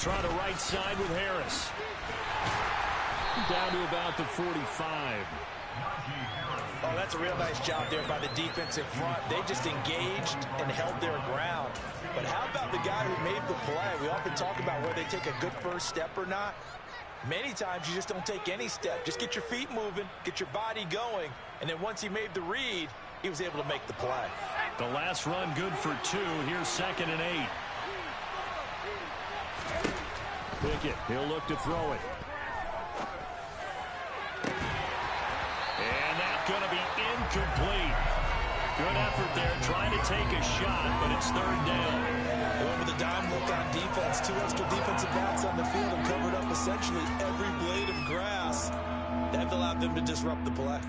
try the right side with Harris. Down to about the 45. Oh, that's a real nice job there by the defense in front. They just engaged and held their ground. But how about the guy who made the play? We often talk about whether they take a good first step or not. Many times you just don't take any step. Just get your feet moving, get your body going, and then once he made the read, he was able to make the play. The last run good for 2. Here's 2nd and 8. Pickett, he'll look to throw it. And that's going to be incomplete. Good effort there, trying to take a shot, but it's 3rd down. Going with a dime look on defense. 2 extra defensive backs on the field and covered up essentially every blade of grass. That allowed them to disrupt the play.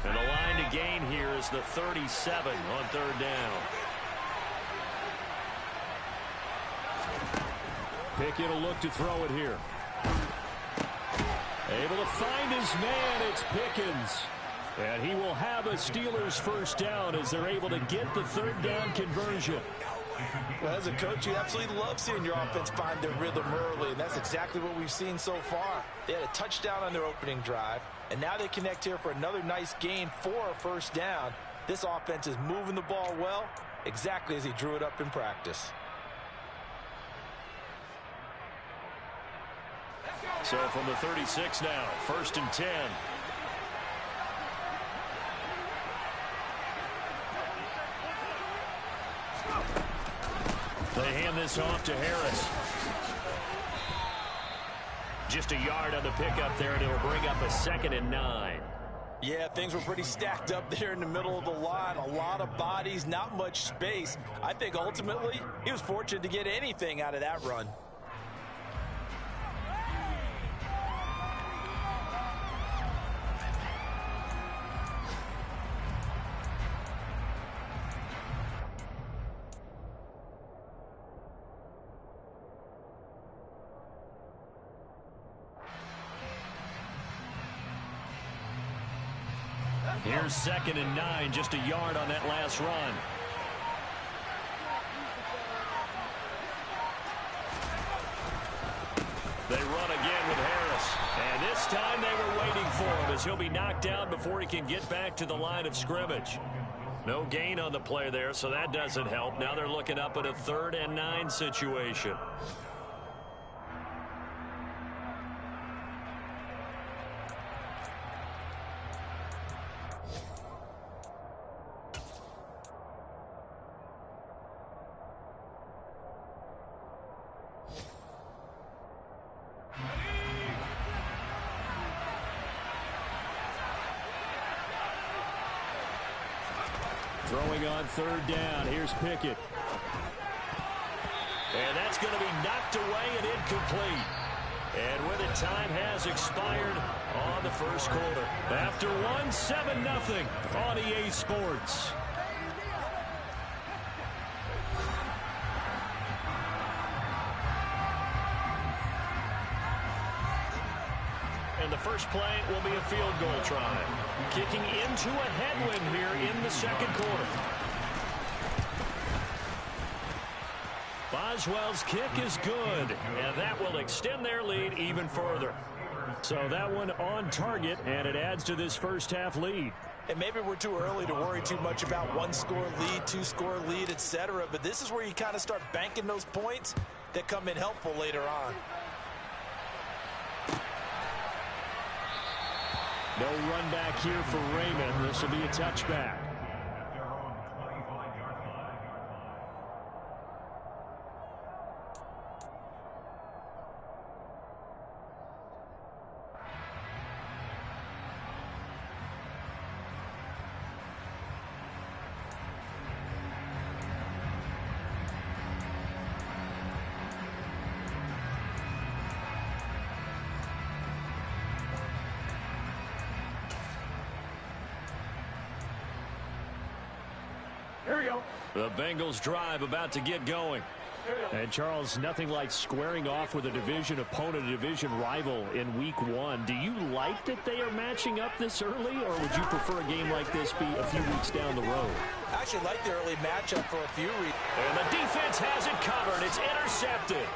And the line to gain here is the 37 on 3rd down. Pickett will look to throw it here. Able to find his man. It's Pickens. And he will have a Steelers first down as they're able to get the 3rd down conversion. Well, as a coach, you absolutely love seeing your offense find their rhythm early, and that's exactly what we've seen so far. They had a touchdown on their opening drive, and now they connect here for another nice gain for a first down. This offense is moving the ball well, exactly as he drew it up in practice. So from the 36 now, 1st and 10. They hand this off to Harris. Just a yard on the pickup there, and it'll bring up a 2nd and 9. Yeah, things were pretty stacked up there in the middle of the line. A lot of bodies, not much space. I think ultimately he was fortunate to get anything out of that run. Here's 2nd and 9, just a yard on that last run. They run again with Harris. And this time they were waiting for him as he'll be knocked down before he can get back to the line of scrimmage. No gain on the play there, so that doesn't help. Now they're looking up at a 3rd and 9 situation. Throwing on 3rd down. Here's Pickett. And that's going to be knocked away and incomplete. And with it, time has expired on the first quarter. After one, 7-0 on EA Sports. And the first play will be a field goal try. Kicking into a headwind here in the 2nd quarter. Boswell's kick is good, and that will extend their lead even further. So that one on target, and it adds to this first half lead. And maybe we're too early to worry too much about 1-score lead, 2-score lead, etc. But this is where you kind of start banking those points that come in helpful later on. No run back here for Raymond. This will be a touchback. Here we go. The Bengals drive about to get going. And, Charles, nothing like squaring off with a division opponent, a division rival in Week 1. Do you like that they are matching up this early, or would you prefer a game like this be a few weeks down the road? I actually like the early matchup for a few reasons. And the defense has it covered. It's intercepted.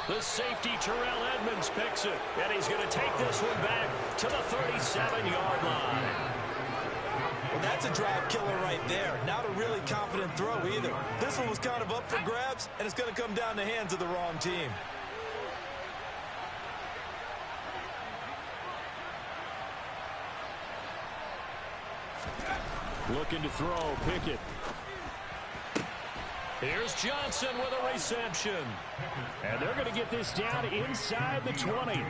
The safety, Terrell Edmonds, picks it. And he's going to take this one back to the 37-yard line. Well, that's a drive killer right there. Not a really confident throw either. This one was kind of up for grabs, and it's going to come down the hands of the wrong team. Looking to throw, Pickett. Here's Johnson with a reception. And they're going to get this down inside the 20.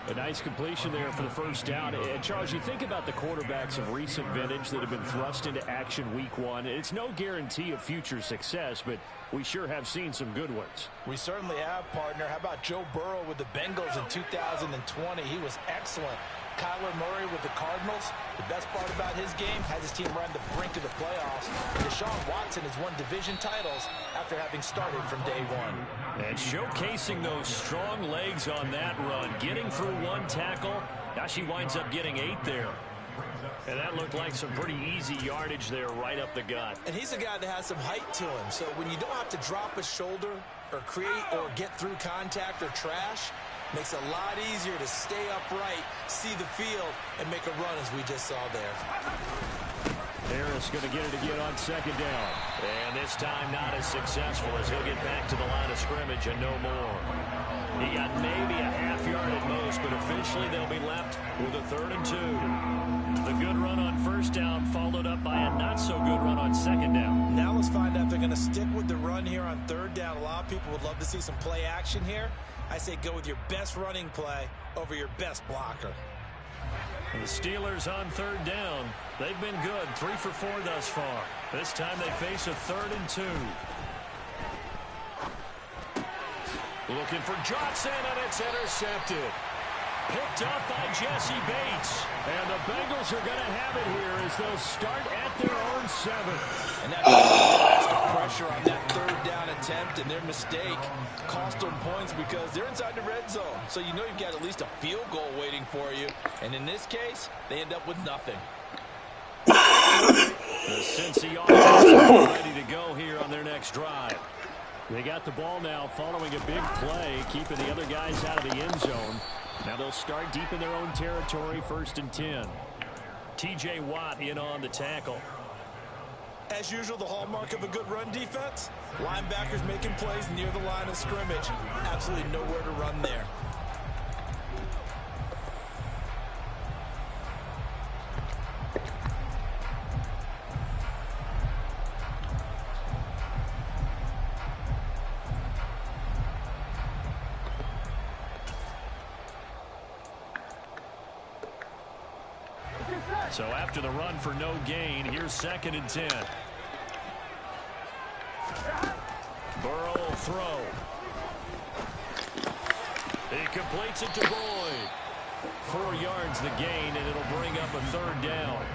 A nice completion there for the first down. And, Charles, you think about the quarterbacks of recent vintage that have been thrust into action Week 1. It's no guarantee of future success, but we sure have seen some good ones. We certainly have, partner. How about Joe Burrow with the Bengals in 2020? He was excellent. Kyler Murray with the Cardinals. The best part about his game has his team right on the brink of the playoffs. Deshaun Watson has won division titles after having started from day one. And showcasing those strong legs on that run, getting through one tackle. Now she winds up getting 8 there. And that looked like some pretty easy yardage there right up the gut. And he's a guy that has some height to him. So when you don't have to drop a shoulder or create or get through contact or trash, makes it a lot easier to stay upright, see the field, and make a run as we just saw there. Harris going to get it again on second down. And this time not as successful as he'll get back to the line of scrimmage and no more. He got maybe a half yard at most, but officially they'll be left with a 3rd and 2. The good run on first down followed up by a not-so-good run on second down. Now let's find out if they're going to stick with the run here on 3rd down. A lot of people would love to see some play action here. I say go with your best running play over your best blocker. The Steelers on 3rd down. They've been good, 3 for 4 thus far. This time they face a 3rd and 2. Looking for Johnson, and it's intercepted. Picked up by Jesse Bates. And the Bengals are going to have it here as they'll start at their own 7. And that's the pressure on that 3rd down attempt, and their mistake cost them points because they're inside the red zone. So you know you've got at least a field goal waiting for you. And in this case, they end up with nothing. The Cincy offense is ready to go here on their next drive. They got the ball now following a big play, keeping the other guys out of the end zone. Now they'll start deep in their own territory, 1st and 10. T.J. Watt in on the tackle. As usual, the hallmark of a good run defense, linebackers making plays near the line of scrimmage. Absolutely nowhere to run there. So after the run for no gain, here's 2nd and 10. Burrow will throw. He completes it to Boyd. 4 yards the gain, and it'll bring up a 3rd down.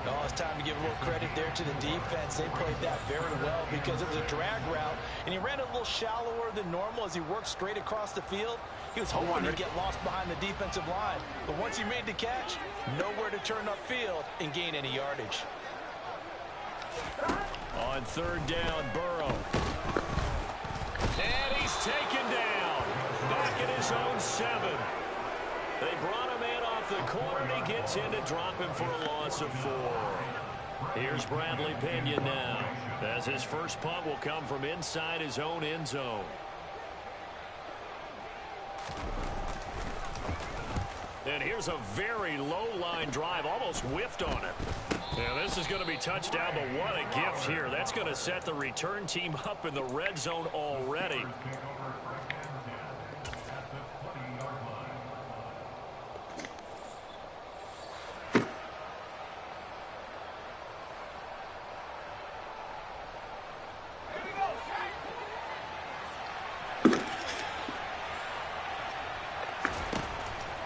Oh, it's time to give a little credit there to the defense. They played that very well because it was a drag route, and he ran a little shallower than normal as he worked straight across the field. He was hoping to get lost behind the defensive line, but once he made the catch, nowhere to turn upfield and gain any yardage. On 3rd down, Burrow. And he's taken down. Back at his own 7. They brought him in off the corner, and he gets in to drop him for a loss of 4. Here's Bradley Pinion now, as his first punt will come from inside his own end zone. And here's a very low-line drive, almost whiffed on it. Now, this is going to be touchdown, but what a gift here. That's going to set the return team up in the red zone already.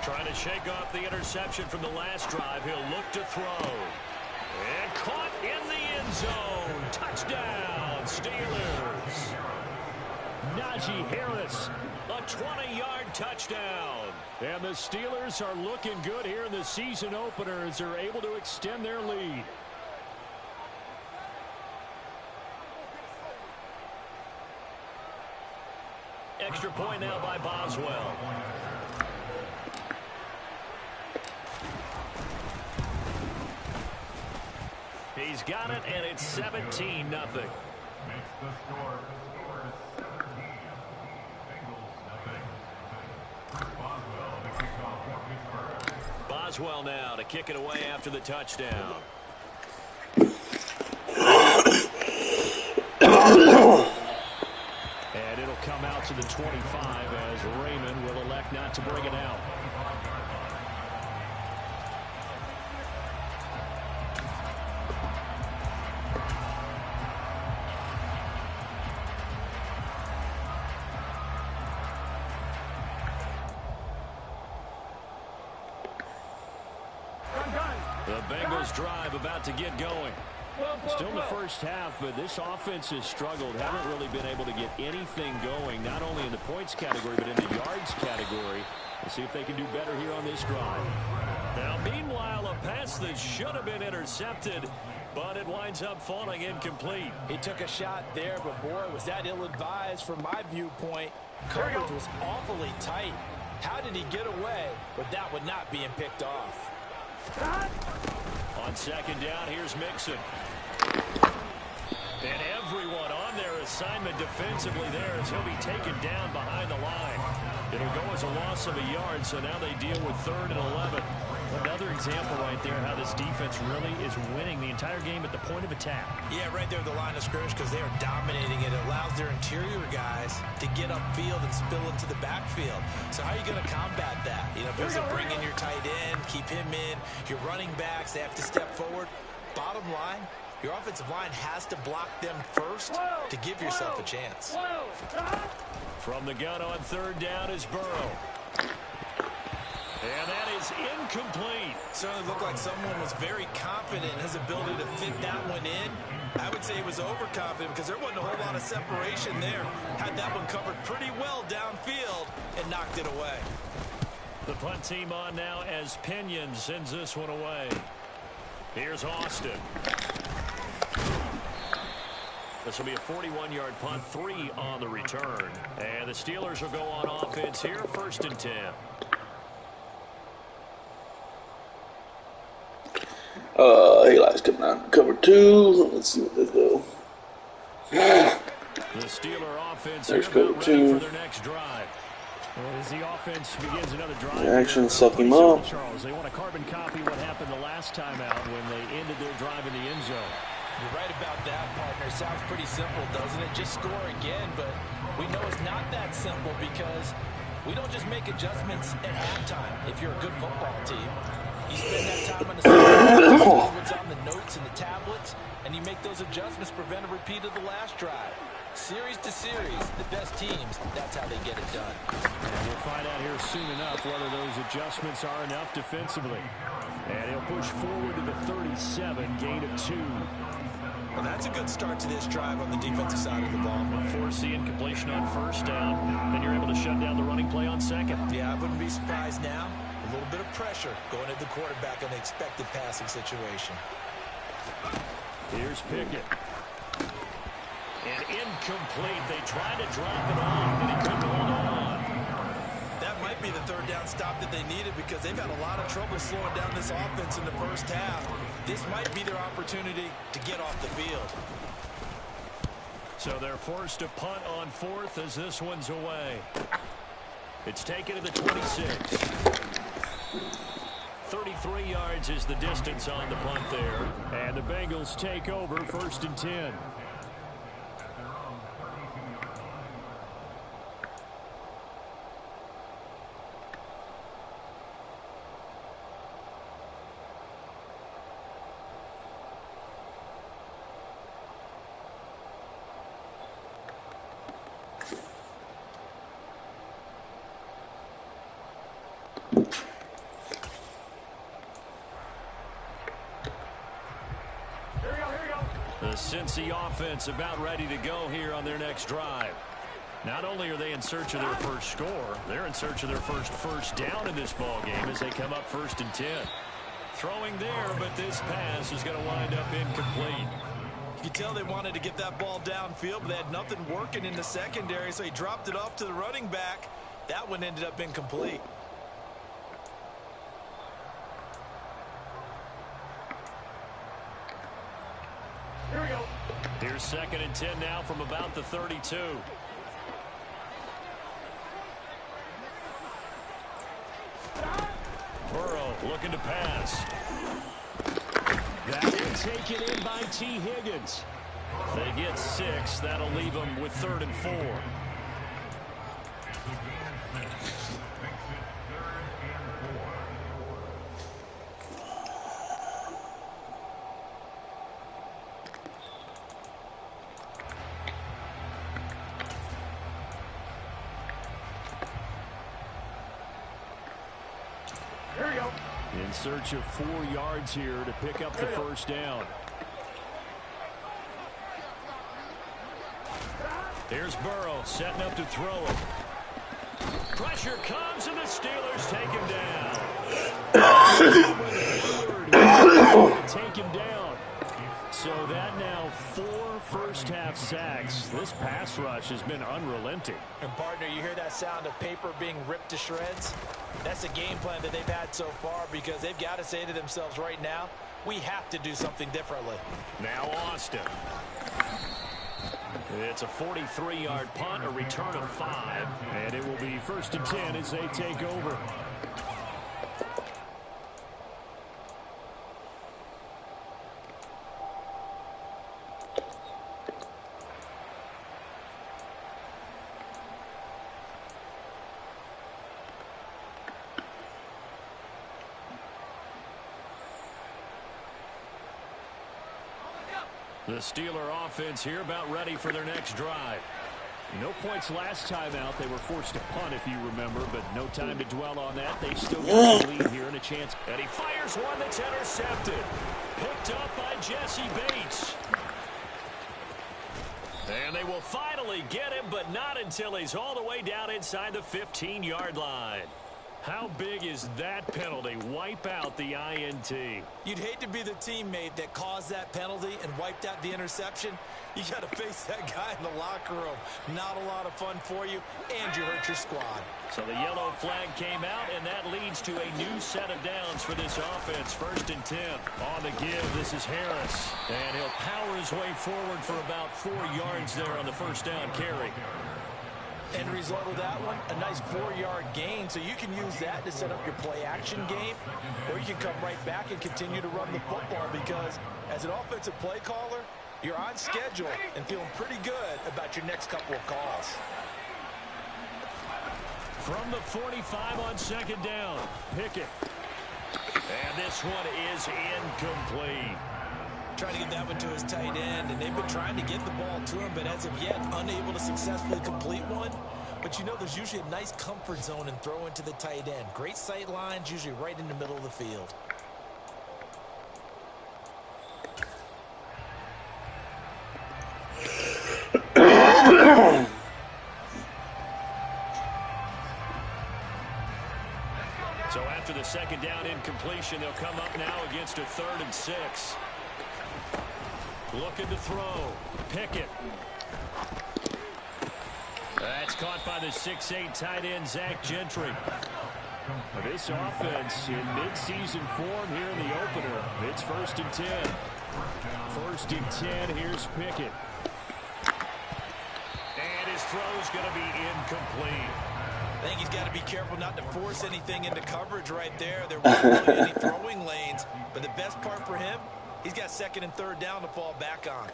Trying to shake off the interception from the last drive. He'll look to throw. And caught in the end zone. Touchdown, Steelers. Najee Harris, a 20-yard touchdown. And the Steelers are looking good here in the season opener as they're able to extend their lead. Extra point now by Boswell. He's got it, and it's 17-0. Boswell now to kick it away after the touchdown. And it'll come out to the 25 as Raymond will elect not to bring it out. The Bengals drive about to get going. Still in the first half, but this offense has struggled. Haven't really been able to get anything going, not only in the points category, but in the yards category. We'll see if they can do better here on this drive. Now, meanwhile, a pass that should have been intercepted, but it winds up falling incomplete. He took a shot there, but boy, was that ill-advised from my viewpoint. Coverage was awfully tight. How did he get away with that one not being picked off? On second down, here's Mixon. And everyone on their assignment defensively there as he'll be taken down behind the line. It'll go as a loss of a yard, so now they deal with 3rd and 11. Another example right there how this defense really is winning the entire game at the point of attack. Yeah, right there at the line of scrimmage because they are dominating it. It allows their interior guys to get upfield and spill into the backfield. So how are you going to combat that? You know, if you bring in your tight end, keep him in, your running backs, they have to step forward. Bottom line, your offensive line has to block them first to give yourself a chance. From the gun on 3rd down is Burrow. And that is incomplete. Certainly looked like someone was very confident in his ability to fit that one in. I would say he was overconfident because there wasn't a whole lot of separation there. Had that one covered pretty well downfield and knocked it away. The punt team on now as Pinion sends this one away. Here's Austin. This will be a 41-yard punt, 3 on the return. And the Steelers will go on offense here, 1st and 10. He likes coming out cover 2. Let's see what they do. The Steeler offense here about ready for their next drive. Well, as the offense begins another drive, action, suck him up. Charles, they want to carbon copy what happened the last time out when they ended their drive in the end zone. You're right about that, partner. Sounds pretty simple, doesn't it? Just score again, but we know it's not that simple because we don't just make adjustments at halftime if you're a good football team. You spend that time on the sideline, what's on the notes and the tablets, and you make those adjustments, prevent a repeat of the last drive. Series to series, the best teams, that's how they get it done. And we'll find out here soon enough whether those adjustments are enough defensively. And he'll push forward to the 37, gain of 2. Well, that's a good start to this drive on the defensive side of the ball. Force the incompletion on 1st down, then you're able to shut down the running play on 2nd. Yeah, I wouldn't be surprised now. A little bit of pressure going at the quarterback in an expected passing situation. Here's Pickett. And incomplete. They tried to drop it off, but he couldn't hold on. That might be the 3rd down stop that they needed because they've had a lot of trouble slowing down this offense in the first half. This might be their opportunity to get off the field. So they're forced to punt on 4th as this one's away. It's taken to the 26. 33 yards is the distance on the punt there. And the Bengals take over 1st and 10. The Cincy offense about ready to go here on their next drive. Not only are they in search of their first score, they're in search of their first down in this ball game as they come up 1st and 10. Throwing there, but this pass is going to wind up incomplete. You can tell they wanted to get that ball downfield, but they had nothing working in the secondary, so he dropped it off to the running back. That one ended up incomplete. Here we go. Here's 2nd and 10 now from about the 32. Burrow looking to pass. That is taken in by T. Higgins. They get 6. That'll leave them with 3rd and 4. Here we go. In search of 4 yards here to pick up the first down. Here's Burrow setting up to throw it. Pressure comes and the Steelers take him down. Take him down. So that now 4 first-half sacks. This pass rush has been unrelenting. And partner, you hear that sound of paper being ripped to shreds? That's the game plan that they've had so far because they've got to say to themselves right now, we have to do something differently. Now Austin. It's a 43-yard punt, a return of 5, and it will be 1st and 10 as they take over. The Steeler offense here about ready for their next drive. No points last time out. They were forced to punt, if you remember, but no time to dwell on that. They still got the lead here and a chance. And he fires one that's intercepted. Picked up by Jesse Bates. And they will finally get him, but not until he's all the way down inside the 15-yard line. How big is that penalty? Wipe out the INT. You'd hate to be the teammate that caused that penalty and wiped out the interception. You got to face that guy in the locker room. Not a lot of fun for you, and you hurt your squad. So the yellow flag came out, and that leads to a new set of downs for this offense. 1st and 10. On the give, this is Harris. And he'll power his way forward for about 4 yards there on the first down carry. End result of that one, a nice 4-yard gain, so you can use that to set up your play-action game, or you can come right back and continue to run the football because as an offensive play caller, you're on schedule and feeling pretty good about your next couple of calls. From the 45 on 2nd down, Pickett. And this one is incomplete. Trying to get that one to his tight end, and they've been trying to get the ball to him, but as of yet, unable to successfully complete one. But you know, there's usually a nice comfort zone in throwing to the tight end. Great sight lines, usually right in the middle of the field. So after the 2nd down incompletion, they'll come up now against a 3rd and 6. Looking to throw. Pickett. That's caught by the 6'8" tight end, Zach Gentry. This offense in mid-season form here in the opener. It's 1st and 10. 1st and 10. Here's Pickett. And his throw's going to be incomplete. I think he's got to be careful not to force anything into coverage right there. There weren't really any throwing lanes, but the best part for him, he's got 2nd and 3rd down to fall back on.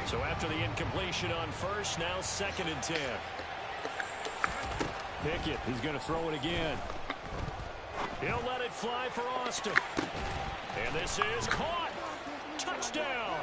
So after the incompletion on 1st, now 2nd and 10. Pickett, he's going to throw it again. He'll let it fly for Austin. And this is caught. Touchdown.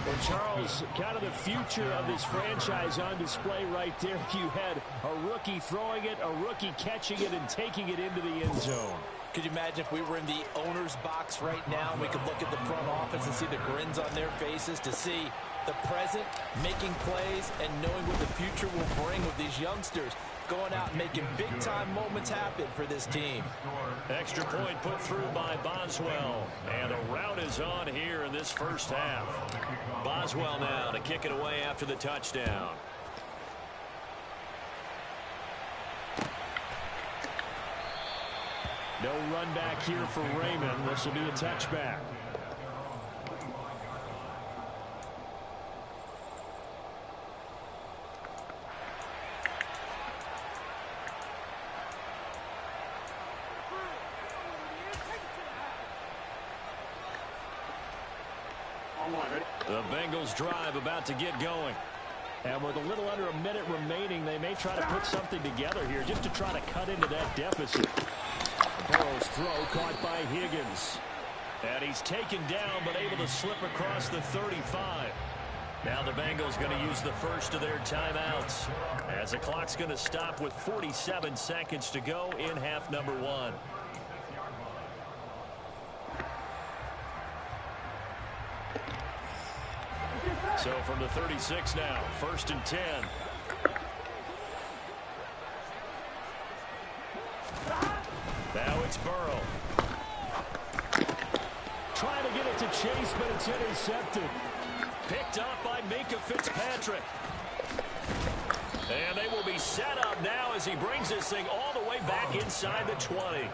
Well, Charles, kind of the future of this franchise on display right there. You had a rookie throwing it, a rookie catching it, and taking it into the end zone. Could you imagine if we were in the owner's box right now and we could look at the front office and see the grins on their faces, to see the present making plays and knowing what the future will bring with these youngsters going out and making big-time moments happen for this team. Extra point put through by Boswell. And a rout is on here in this first half. Boswell now to kick it away after the touchdown. No run back here for Raymond. This will be a touchback. The Bengals drive about to get going. And with a little under a minute remaining, they may try to put something together here just to try to cut into that deficit. Burrow's throw caught by Higgins. And he's taken down but able to slip across the 35. Now the Bengals going to use the first of their timeouts as the clock's going to stop with 47 seconds to go in half number 1. So from the 36 now, 1st and 10. Now it's Burrow. Trying to get it to Chase, but it's intercepted. Picked up by Minka Fitzpatrick. And they will be set up now as he brings this thing all the way back inside the 20.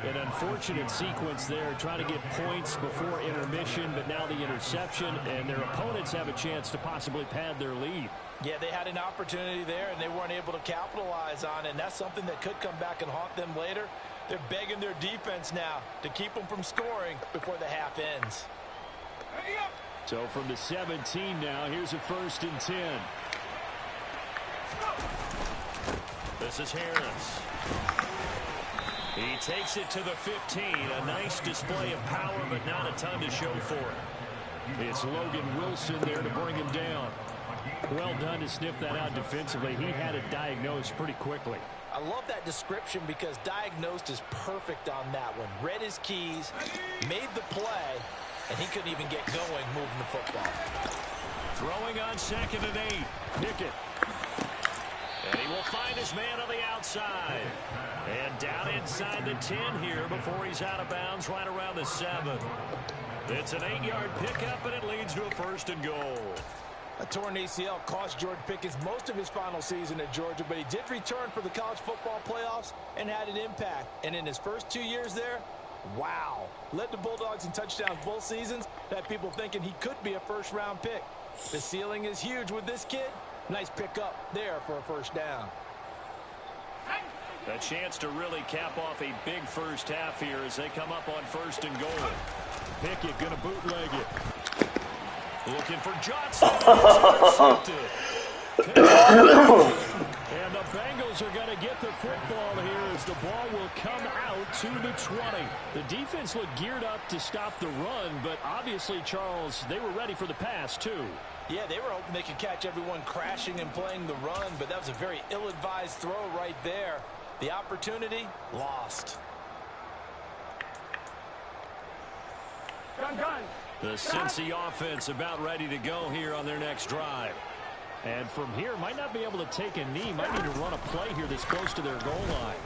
An unfortunate sequence there, trying to get points before intermission, but now the interception, and their opponents have a chance to possibly pad their lead. Yeah, they had an opportunity there, and they weren't able to capitalize on it, and that's something that could come back and haunt them later. They're begging their defense now to keep them from scoring before the half ends. So from the 17 now, here's a 1st and 10. This is Harris. He takes it to the 15. A nice display of power, but not a ton to show for it. It's Logan Wilson there to bring him down. Well done to sniff that out defensively. He had it diagnosed pretty quickly. I love that description because diagnosed is perfect on that one. Read his keys, made the play, and he couldn't even get going moving the football. Throwing on 2nd and 8. Pickett. And he will find his man on the outside. And down inside the 10 here before he's out of bounds right around the 7. It's an 8-yard pickup, and it leads to a 1st and goal. A torn ACL cost George Pickens most of his final season at Georgia, but he did return for the college football playoffs and had an impact. And in his first 2 years there, wow. Led the Bulldogs in touchdowns both seasons. Had people thinking he could be a first-round pick. The ceiling is huge with this kid. Nice pickup there for a 1st down. A chance to really cap off a big first half here as they come up on 1st and goal. Pickett going to bootleg it. Looking for Johnson. And the Bengals are going to get the football here as the ball will come out to the 20. The defense looked geared up to stop the run, but obviously, Charles, they were ready for the pass, too. Yeah, they were hoping they could catch everyone crashing and playing the run, but that was a very ill-advised throw right there. The opportunity lost. The Cincy offense about ready to go here on their next drive. And from here, might not be able to take a knee. Might need to run a play here this close to their goal line.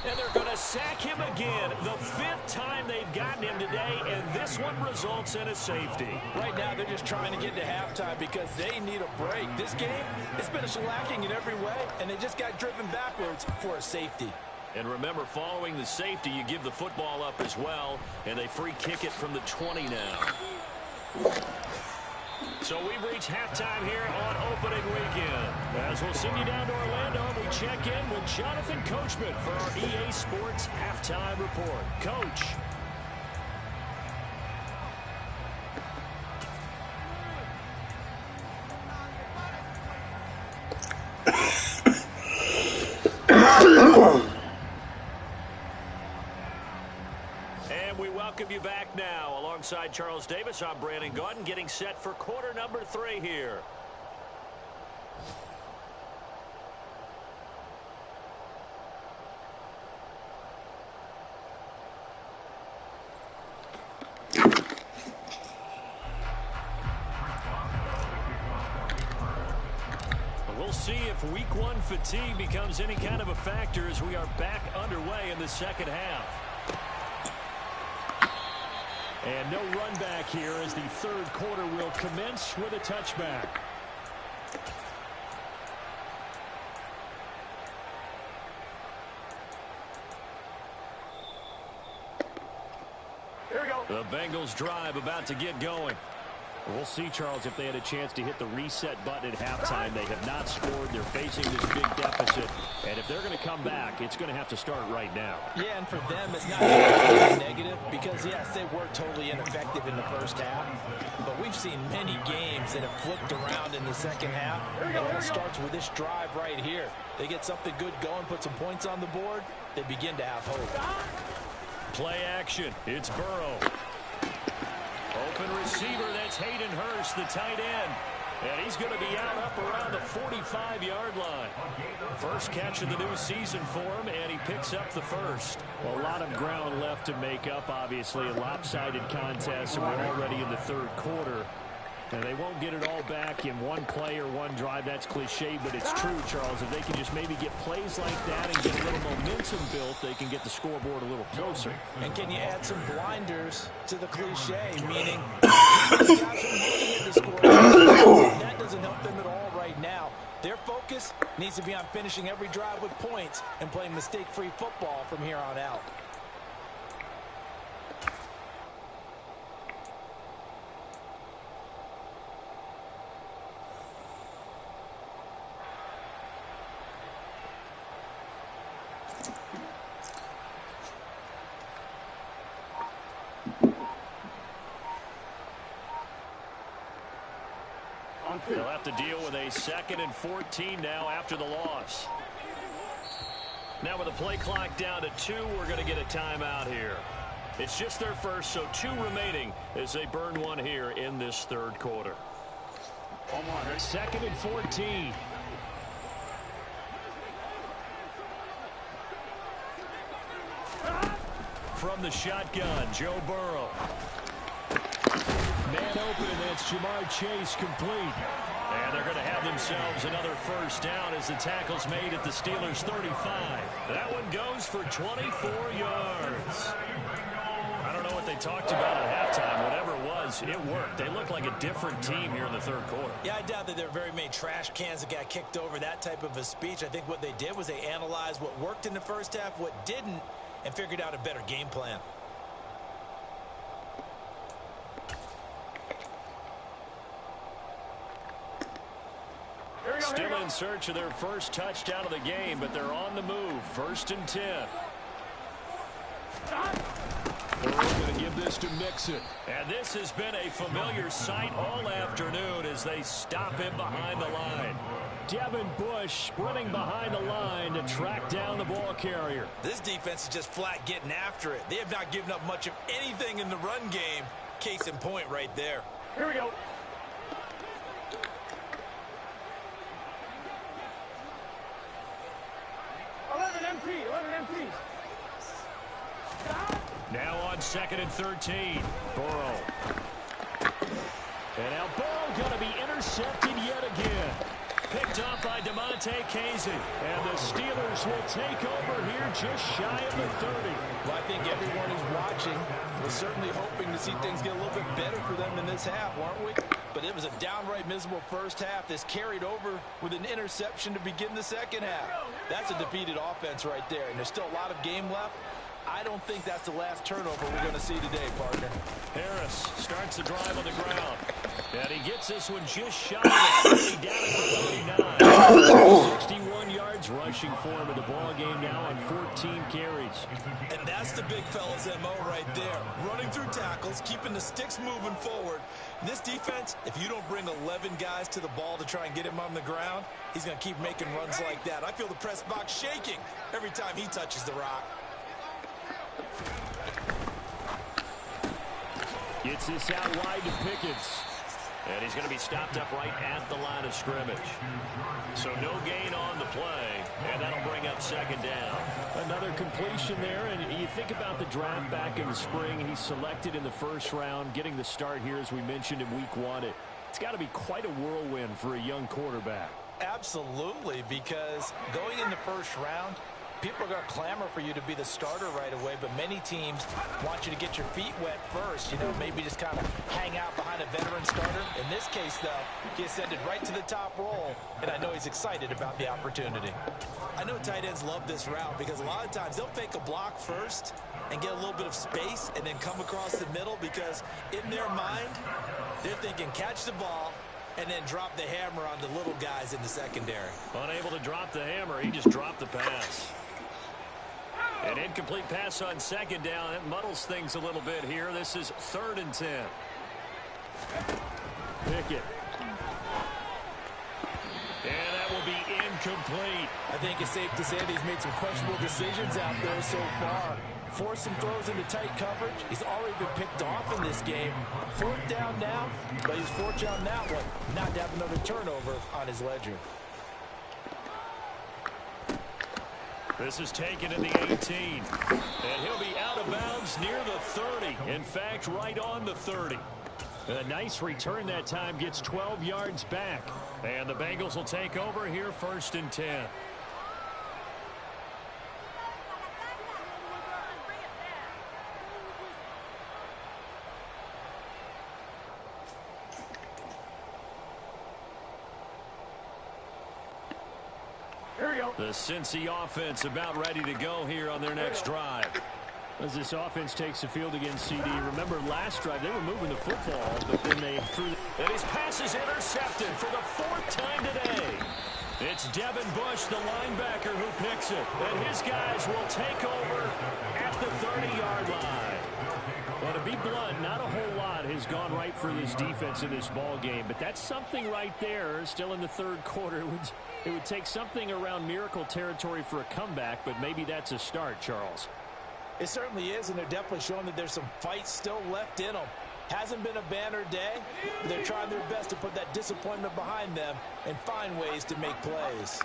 And they're going to sack him again. The 5th time they've gotten him today, and this one results in a safety. Right now, they're just trying to get to halftime because they need a break. This game, it's been a shellacking in every way, and they just got driven backwards for a safety. And remember, following the safety, you give the football up as well, and they free kick it from the 20 now. So we've reached halftime here on opening weekend. As we'll send you down to Orlando, we check in with Jonathan Coachman for our EA Sports Halftime Report. Coach. And we welcome you back now. Alongside Charles Davis, I'm Brandon Gaudin, getting set for quarter number 3 here. we'll see if week one fatigue becomes any kind of a factor as we are back underway in the second half. And no run back here as the third quarter will commence with a touchback. Here we go. The Bengals drive about to get going. We'll see, Charles, if they had a chance to hit the reset button at halftime. They have not scored. They're facing this big deficit. And if they're going to come back, it's going to have to start right now. Yeah, and for them, it's not negative because, yes, they were totally ineffective in the first half. But we've seen many games that have flipped around in the second half. It all starts with this drive right here. They get something good going, put some points on the board, they begin to have hope. Play action. It's Burrow. Open receiver, that's Hayden Hurst, the tight end. And he's going to be out up around the 45-yard line. First catch of the new season for him, and he picks up the first. Well, a lot of ground left to make up, obviously. A lopsided contest, and we're already in the third quarter. And they won't get it all back in one play or one drive. That's cliche, but it's true, Charles. If they can just maybe get plays like that and get a little momentum built, they can get the scoreboard a little closer. And can you add some blinders to the cliche, meaning these guys are looking at the score. That doesn't help them at all right now. Their focus needs to be on finishing every drive with points and playing mistake-free football from here on out. They'll have to deal with a 2nd and 14 now after the loss. Now with the play clock down to 2, we're going to get a timeout here. It's just their first, so 2 remaining as they burn one here in this third quarter. 2nd and 14. From the shotgun, Joe Burrow. Man open, and that's Jamar Chase complete. And they're going to have themselves another first down as the tackle's made at the Steelers' 35. That one goes for 24 yards. I don't know what they talked about at halftime. Whatever it was, it worked. They look like a different team here in the third quarter. Yeah, I doubt that there are very many trash cans that got kicked over, that type of a speech. I think what they did was they analyzed what worked in the first half, what didn't, and figured out a better game plan. Still in search of their first touchdown of the game, but they're on the move. 1st and 10. We're going to give this to Mixon. And this has been a familiar sight all afternoon as they stop him behind the line. Devin Bush sprinting behind the line to track down the ball carrier. This defense is just flat getting after it. They have not given up much of anything in the run game. Case in point right there. Here we go. Now on 2nd and 13. Burrow. And now Burrow going to be intercepted yet again. Picked up by DeMonte Casey. And the Steelers will take over here just shy of the 30. Well, I think everyone who's watching was certainly hoping to see things get a little bit better for them in this half, weren't we? But it was a downright miserable first half. This carried over with an interception to begin the second half. That's a defeated offense right there, and there's still a lot of game left. I don't think that's the last turnover we're going to see today, partner. Harris starts the drive on the ground. And he gets this one just shy of 30, down at the 39. 61 yards rushing for him in the ball game now on 14 carries. And that's the big fella's MO right there. Running through tackles, keeping the sticks moving forward. This defense, if you don't bring 11 guys to the ball to try and get him on the ground, he's going to keep making runs like that. I feel the press box shaking every time he touches the rock. Gets this out wide to Pickens. And he's going to be stopped up right at the line of scrimmage. So no gain on the play, and that'll bring up 2nd down. Another completion there, and you think about the draft back in the spring. He's selected in the first round, getting the start here, as we mentioned in week 1. It's got to be quite a whirlwind for a young quarterback. Absolutely, because going in the first round, people are going to clamor for you to be the starter right away, but many teams want you to get your feet wet first. You know, maybe just kind of hang out behind a veteran starter. In this case, though, he ascended right to the top role, and I know he's excited about the opportunity. I know tight ends love this route because a lot of times they'll fake a block first and get a little bit of space and then come across the middle because in their mind, they're thinking catch the ball and then drop the hammer on the little guys in the secondary. Unable to drop the hammer, he just dropped the pass. An incomplete pass on second down. That muddles things a little bit here. This is 3rd and 10. Pickett. And that will be incomplete. I think it's safe to say that he's made some questionable decisions out there so far. Forced some throws into tight coverage. He's already been picked off in this game. 4th down now, but he's fortunate on that one not to have another turnover on his ledger. This is taken in the 18. And he'll be out of bounds near the 30. In fact, right on the 30. A nice return that time, gets 12 yards back. And the Bengals will take over here 1st and 10. The Cincy offense about ready to go here on their next drive. As this offense takes the field against CD, remember last drive they were moving the football, but then they threw. And his pass is intercepted for the 4th time today. It's Devin Bush, the linebacker, who picks it. And his guys will take over at the 30-yard line. Well, to be blunt, not a whole lot has gone right for this defense in this ball game, but that's something right there. Still in the 3rd quarter, it would take something around miracle territory for a comeback, but maybe that's a start, Charles. It certainly is, and they're definitely showing that there's some fight still left in them. Hasn't been a banner day, but they're trying their best to put that disappointment behind them and find ways to make plays.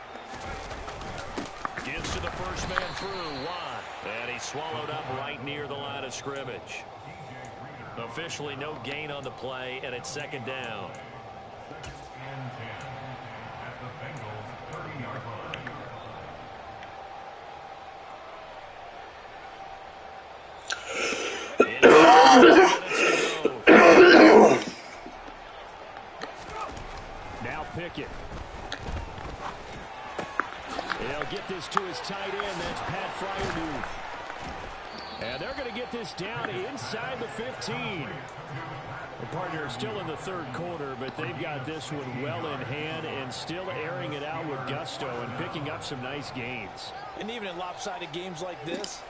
Gives to the first man through. Watt. And he's swallowed up right near the line of scrimmage. Officially no gain on the play, and it's 2nd down. Now Pickett. They'll get this to his tight end. That's Pat Freiermuth. And they're going to get this down inside the 15. The partner is still in the 3rd quarter, but they've got this one well in hand and still airing it out with gusto and picking up some nice gains. And even in lopsided games like this,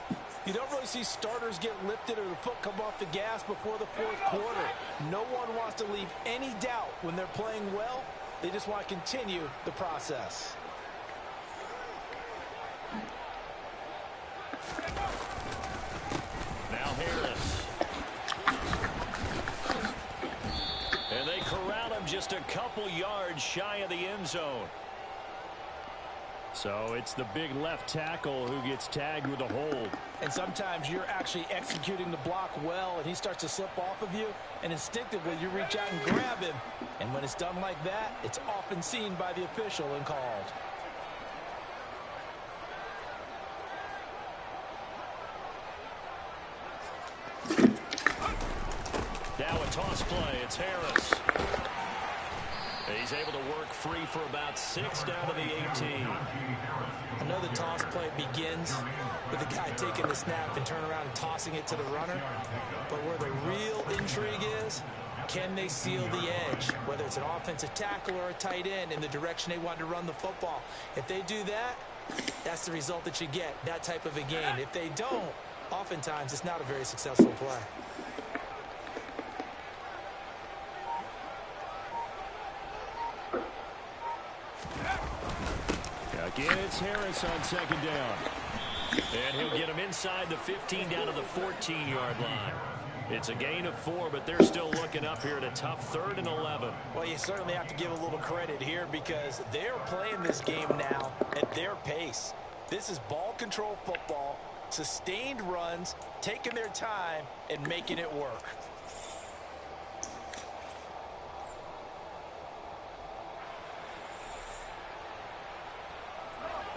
you don't really see starters get lifted or the foot come off the gas before the 4th quarter. No one wants to leave any doubt when they're playing well. They just want to continue the process. Now Harris. And they corral him just a couple yards shy of the end zone. So it's the big left tackle who gets tagged with a hold. And sometimes you're actually executing the block well, and he starts to slip off of you, and instinctively you reach out and grab him. And when it's done like that, it's often seen by the official and called. Now a toss play. It's Harris. He's able to work free for about 6 down to the 18. Another toss play begins with the guy taking the snap and turn around and tossing it to the runner. But where the real intrigue is, can they seal the edge? Whether it's an offensive tackle or a tight end in the direction they want to run the football. If they do that, that's the result that you get, that type of a gain. If they don't, oftentimes it's not a very successful play. Again, it's Harris on 2nd down. And he'll get him inside the 15 down to the 14-yard line. It's a gain of 4, but they're still looking up here at a tough 3rd and 11. Well, you certainly have to give a little credit here because they're playing this game now at their pace. This is ball control football, sustained runs, taking their time, and making it work.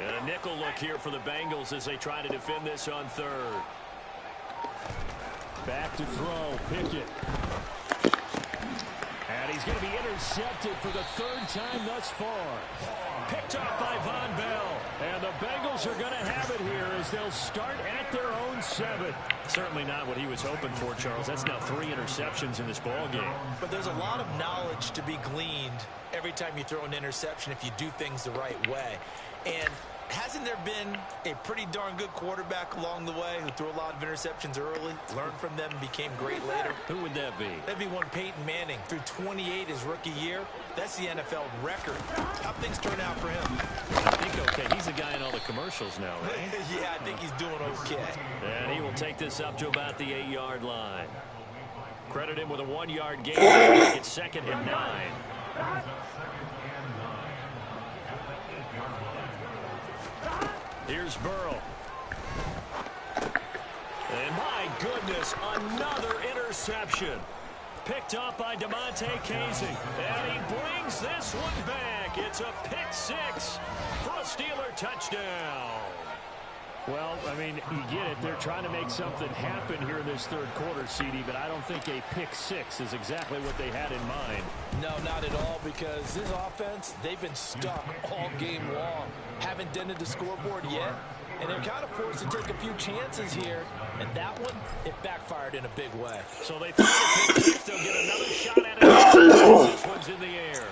And a nickel look here for the Bengals as they try to defend this on third. Back to throw. Pickett. And he's going to be intercepted for the third time thus far. Picked off by Von Bell. And the Bengals are going to have it here as they'll start at their own 7. Certainly not what he was hoping for, Charles. That's now 3 interceptions in this ball game. But there's a lot of knowledge to be gleaned every time you throw an interception if you do things the right way. And hasn't there been a pretty darn good quarterback along the way who threw a lot of interceptions early, learned from them, and became great later? Who would that be? That'd be one Peyton Manning. Threw 28 his rookie year. That's the NFL record. How things turn out for him? I think okay. He's a guy in all the commercials now, right? Yeah, I think he's doing okay. And he will take this up to about the 8-yard line. Credit him with a 1-yard gain. Make it 2nd and 9. Here's Burrow. And my goodness, another interception. Picked off by DeMonte Casey. And he brings this one back. It's a pick 6 for a Steeler touchdown. Well, I mean, you get it. They're trying to make something happen here in this third quarter, CD, but I don't think a pick 6 is exactly what they had in mind. No, not at all, because this offense, they've been stuck all game long. Haven't dented the scoreboard yet, and they're kind of forced to take a few chances here, and that one, it backfired in a big way. So they throw the pick 6. They'll get another shot at it. This one's in the air.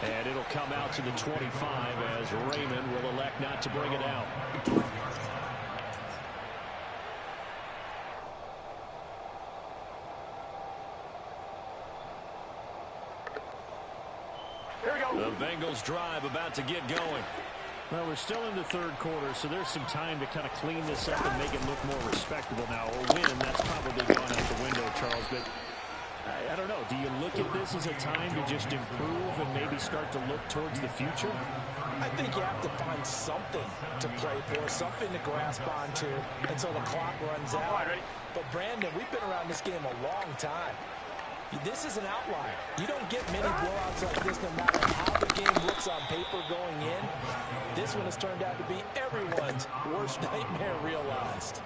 And it'll come out to the 25 as Raymond will elect not to bring it out. Here we go. The Bengals drive about to get going. Well, we're still in the third quarter, so there's some time to kind of clean this up and make it look more respectable now. A win, that's probably gone out the window, Charles, but I don't know. Do you look at this as a time to just improve and maybe start to look towards the future? I think you have to find something to play for, something to grasp onto until the clock runs out. But, Brandon, we've been around this game a long time. This is an outlier. You don't get many blowouts like this no matter how the game looks on paper going in. This one has turned out to be everyone's worst nightmare realized.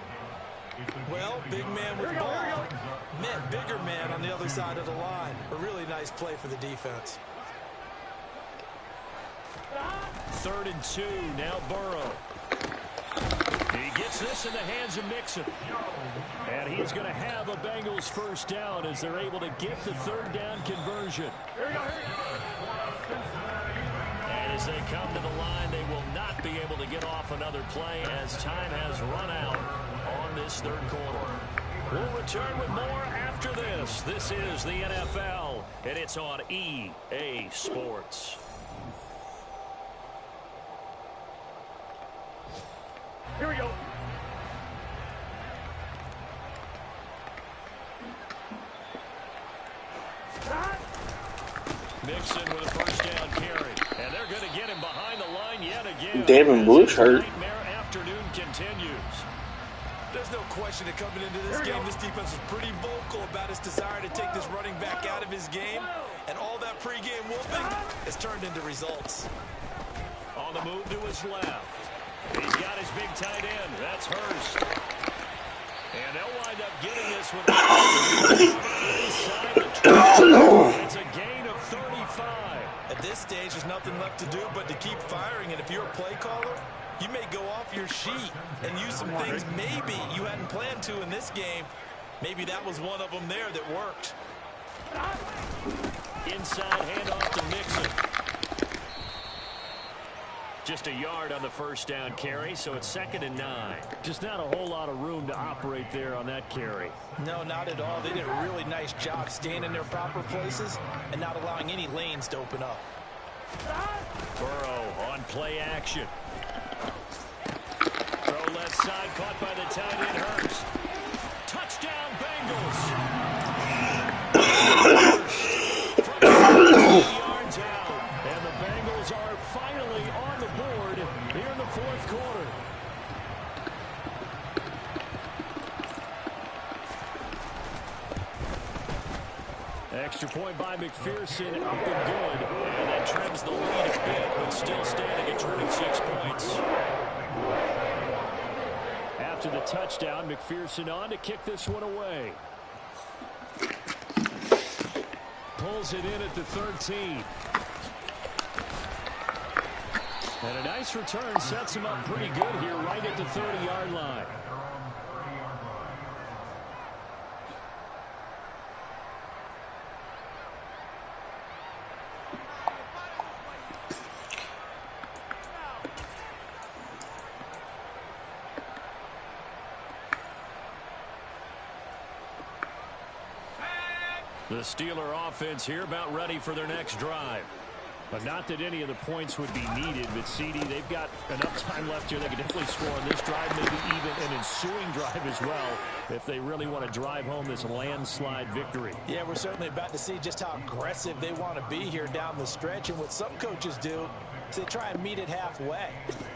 Well, big man with ball meant bigger man on the other side of the line. A really nice play for the defense. 3rd and 2. Now Burrow. He gets this in the hands of Mixon. And he's going to have a Bengals first down as they're able to get the 3rd down conversion. And as they come to the line, they will not be able to get off another play as time has run out on this third quarter. We'll return with more after this. This is the NFL, and it's on EA Sports. Here we go. Mixon with a first down carry. And they're going to get him behind the line yet again. David Blue's hurt. Nightmare afternoon continues. There's no question that coming into this game, this defense is pretty vocal about its desire to take this running back out of his game. And all that pregame whooping has turned into results. On the move to his left. He's got his big tight end. That's Hurst. And they'll wind up getting this with inside the 20. It's a gain of 35. At this stage, there's nothing left to do but to keep firing. And if you're a play caller, you may go off your sheet and use some things maybe you hadn't planned to in this game. Maybe that was one of them there that worked. Inside handoff to Mixon. Just a yard on the first down carry, so it's 2nd and 9. Just not a whole lot of room to operate there on that carry. No, not at all. They did a really nice job staying in their proper places and not allowing any lanes to open up. Burrow on play action. Throw left side, caught by the tight end Hurst. Touchdown Bengals. Yards out, and the Bengals are finally on the board here in the fourth quarter. Extra point by by McPherson, up and good. And that trims the lead a bit, but still standing at 26 points. After the touchdown, McPherson on to kick this one away. Pulls it in at the 13. And a nice return sets him up pretty good here right at the 30-yard line. The Steeler offense here about ready for their next drive. But not that any of the points would be needed, but CD, they've got enough time left here. They can definitely score on this drive, maybe even an ensuing drive as well, if they really want to drive home this landslide victory. Yeah, we're certainly about to see just how aggressive they want to be here down the stretch. And what some coaches do is they try and meet it halfway,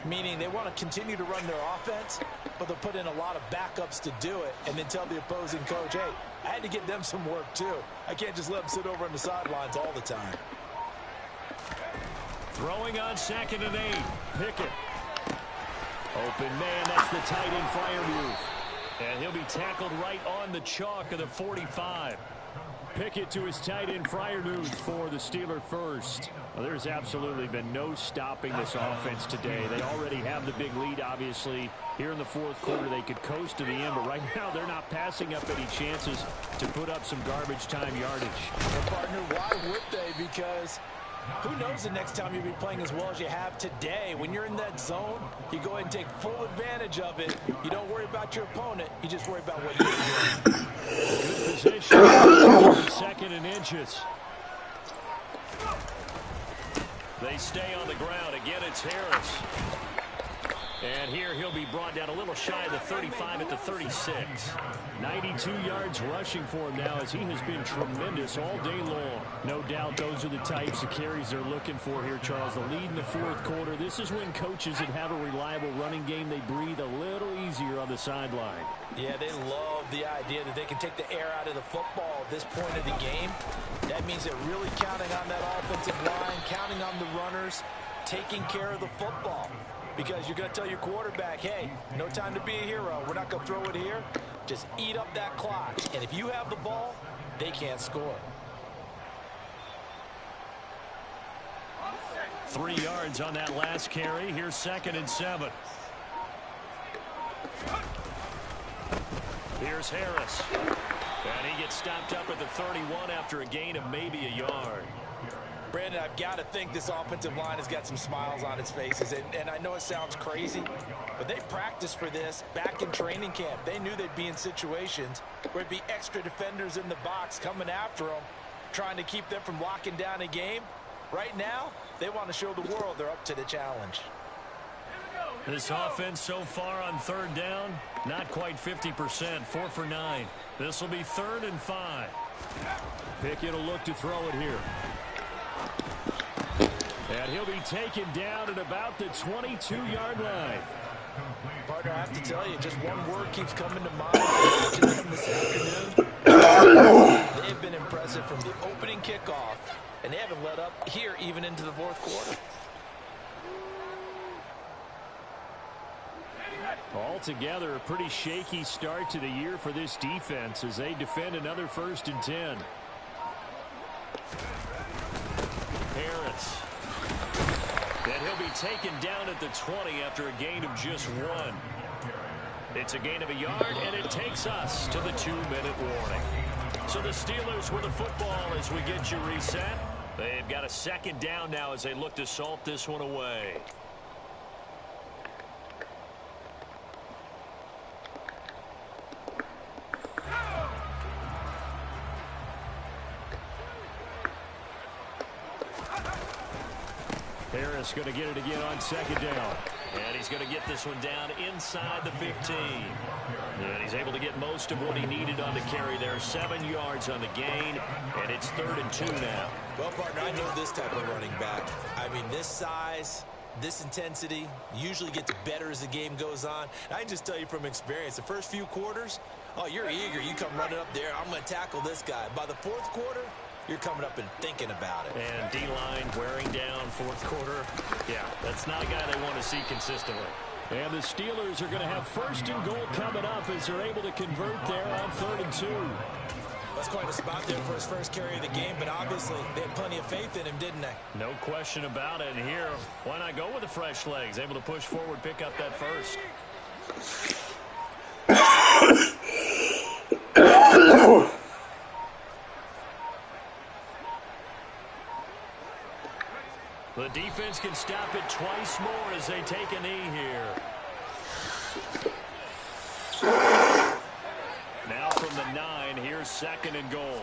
meaning they want to continue to run their offense, but they'll put in a lot of backups to do it and then tell the opposing coach, hey, I had to get them some work too. I can't just let them sit over on the sidelines all the time. Throwing on 2nd and 8. Pickett. Open man, that's the tight end fire move. And he'll be tackled right on the chalk of the 45. Pickett to his tight end Freiermuth for the Steeler first. Well, there's absolutely been no stopping this offense today. They already have the big lead, obviously. Here in the fourth quarter, they could coast to the end, but right now they're not passing up any chances to put up some garbage time yardage. Well, partner, why would they? Because who knows the next time you'll be playing as well as you have today. When you're in that zone, you go ahead and take full advantage of it. You don't worry about your opponent. You just worry about what you're doing. Good position. 2nd and inches. They stay on the ground. Again, it's Harris. And here he'll be brought down a little shy of the 35 at the 36. 92 yards rushing for him now as he has been tremendous all day long. No doubt those are the types of carries they're looking for here, Charles. The lead in the fourth quarter. This is when coaches that have a reliable running game, they breathe a little easier on the sideline. Yeah, they love the idea that they can take the air out of the football at this point of the game. That means they're really counting on that offensive line, counting on the runners, taking care of the football. Because you're going to tell your quarterback, hey, no time to be a hero. We're not going to throw it here. Just eat up that clock. And if you have the ball, they can't score. 3 yards on that last carry. Here's 2nd and 7. Here's Harris. And he gets stopped up at the 31 after a gain of maybe a yard. Brandon, I've got to think this offensive line has got some smiles on its faces. And I know it sounds crazy, but they practiced for this back in training camp. They knew they'd be in situations where it'd be extra defenders in the box coming after them, trying to keep them from locking down a game. Right now, they want to show the world they're up to the challenge. This offense so far on 3rd down, not quite 50%, 4 for 9. This will be 3rd and 5. Pickett will look to throw it here. And he'll be taken down at about the 22-yard line. Partner, I have to tell you, just one word keeps coming to mind from watching them this afternoon. They've been impressive from the opening kickoff, and they haven't let up here even into the fourth quarter. Altogether, a pretty shaky start to the year for this defense as they defend another 1st and 10. Harris. And he'll be taken down at the 20 after a gain of just 1. It's a gain of a yard, and it takes us to the 2-minute warning. So the Steelers with the football as we get you reset. They've got a 2nd down now as they look to salt this one away. Harris going to get it again on 2nd down. And he's going to get this one down inside the 15. And he's able to get most of what he needed on the carry there. 7 yards on the gain, and it's 3rd and 2 now. Well, partner, I know this type of running back. I mean, this size, this intensity usually gets better as the game goes on. And I can just tell you from experience, the first few quarters, oh, you're eager. You come running up there. I'm going to tackle this guy. By the fourth quarter, you're coming up and thinking about it. And D-line wearing down fourth quarter. Yeah, that's not a guy they want to see consistently. And the Steelers are going to have first and goal coming up as they're able to convert there on 3rd and 2. That's quite a spot there for his first carry of the game, but obviously they had plenty of faith in him, didn't they? No question about it. And here, why not go with the fresh legs? Able to push forward, pick up that first. The defense can stop it twice more as they take a knee here. Now from the 9, here's 2nd and goal.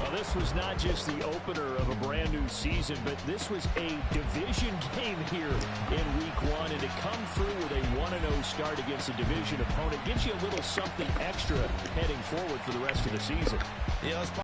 Well, this was not just the opener of a brand new season, but this was a division game here in week 1. And to come through with a 1-0 start against a division opponent gives you a little something extra heading forward for the rest of the season. Yeah,